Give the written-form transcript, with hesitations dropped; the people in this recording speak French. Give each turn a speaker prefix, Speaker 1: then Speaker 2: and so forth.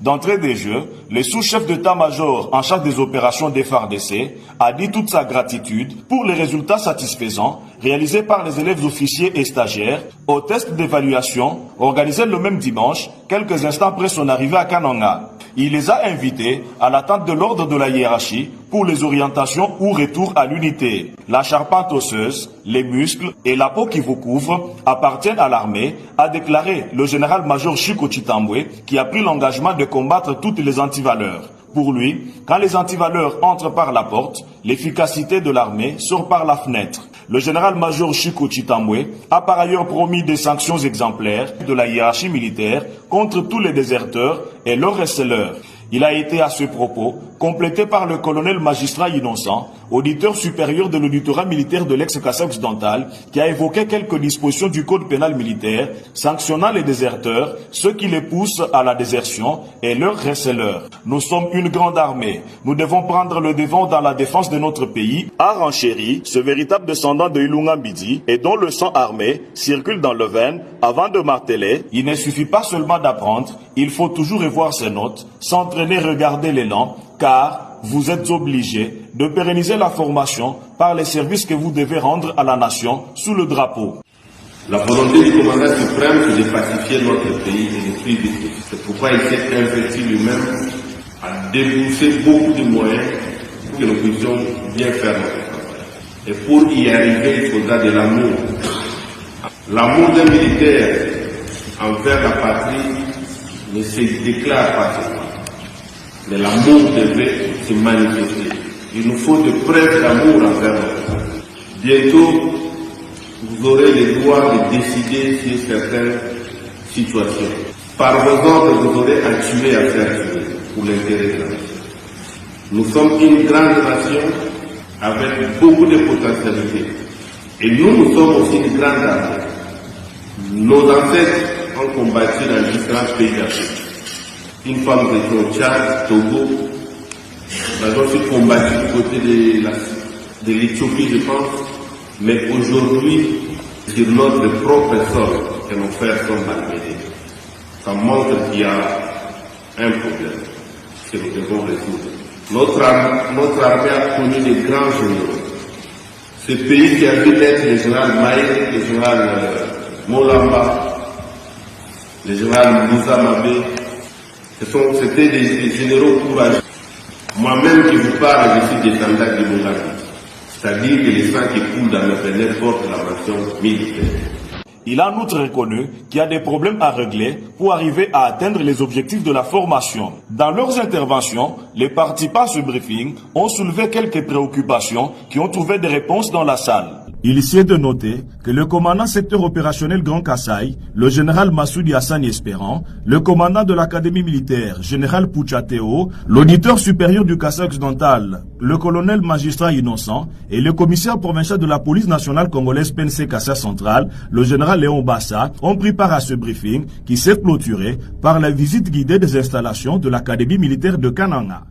Speaker 1: D'entrée des jeux, le sous-chef d'état-major en charge des opérations des FARDC a dit toute sa gratitude pour les résultats satisfaisants réalisés par les élèves officiers et stagiaires au test d'évaluation organisé le même dimanche, quelques instants après son arrivée à Kananga. Il les a invités à l'attente de l'ordre de la hiérarchie pour les orientations ou retour à l'unité. La charpente osseuse, les muscles et la peau qui vous couvre appartiennent à l'armée, a déclaré le général-major Chiko Chitambwe, qui a pris l'engagement de combattre toutes les antivaleurs. Pour lui, quand les antivaleurs entrent par la porte, l'efficacité de l'armée sort par la fenêtre. Le général-major Chiko Chitambwe a par ailleurs promis des sanctions exemplaires de la hiérarchie militaire contre tous les déserteurs et leurs receleurs. Il a été à ce propos complété par le colonel magistrat Innocent, auditeur supérieur de l'auditorat militaire de l'ex-Kasaï occidental, qui a évoqué quelques dispositions du code pénal militaire sanctionnant les déserteurs, ceux qui les poussent à la désertion et leurs receleurs. Nous sommes une grande armée. Nous devons prendre le devant dans la défense de notre pays, a renchéri ce véritable descendant de Ilunga Mbidi et dont le sang armé circule dans le veine avant de marteler. Il ne suffit pas seulement d'apprendre, il faut toujours revoir ses notes, s'entraîner, regarder l'élan, car vous êtes obligés de pérenniser la formation par les services que vous devez rendre à la nation sous le drapeau.
Speaker 2: La volonté du commandant suprême, c'est de pacifier notre pays et de suivre. C'est pourquoi il s'est investi lui-même à débourser beaucoup de moyens pour que nous puissions bien faire notre travail. Et pour y arriver, il faudra de l'amour. L'amour d'un militaire envers la patrie ne se déclare pas seulement. Mais l'amour devait se manifester. Il nous faut de preuves d'amour envers notre patrie. Bientôt, vous aurez le droit de décider sur certaines situations. Par vos ordres, vous aurez à tuer, à faire tuer, pour l'intérêt de la nation. Nous sommes une grande nation avec beaucoup de potentialités. Et nous sommes aussi une grande armée. Nos ancêtres ont combattu dans différents pays d'Afrique. Une fois nous étions au Tchad, Togo, nous avons aussi combattu du côté de l'Éthiopie, je pense. Mais aujourd'hui, sur notre propre sol, que nos frères sont malmenés. Ça montre qu'il y a un problème que nous devons résoudre. Notre armée a connu des grands généraux. Ce pays qui a vu naître le général Maï, le général Molamba, le général Moussa Mabé, c'était des généraux courageux. Moi-même qui vous parle, je suis descendant de Molamba. C'est-à-dire que les sang qui coulent dans mes veines portent la mention militaire.
Speaker 1: Il a en outre reconnu qu'il y a des problèmes à régler pour arriver à atteindre les objectifs de la formation. Dans leurs interventions, les participants à ce briefing ont soulevé quelques préoccupations qui ont trouvé des réponses dans la salle. Il y est de noter que le commandant secteur opérationnel Grand Kasaï, le général Massoudi Hassan Espérant, le commandant de l'académie militaire, général Pouchateo, l'auditeur supérieur du Kasaï occidental, le colonel magistrat Innocent, et le commissaire provincial de la police nationale congolaise PNC Kasaï central, le général Léon Bassa, ont pris part à ce briefing qui s'est clôturé par la visite guidée des installations de l'académie militaire de Kananga.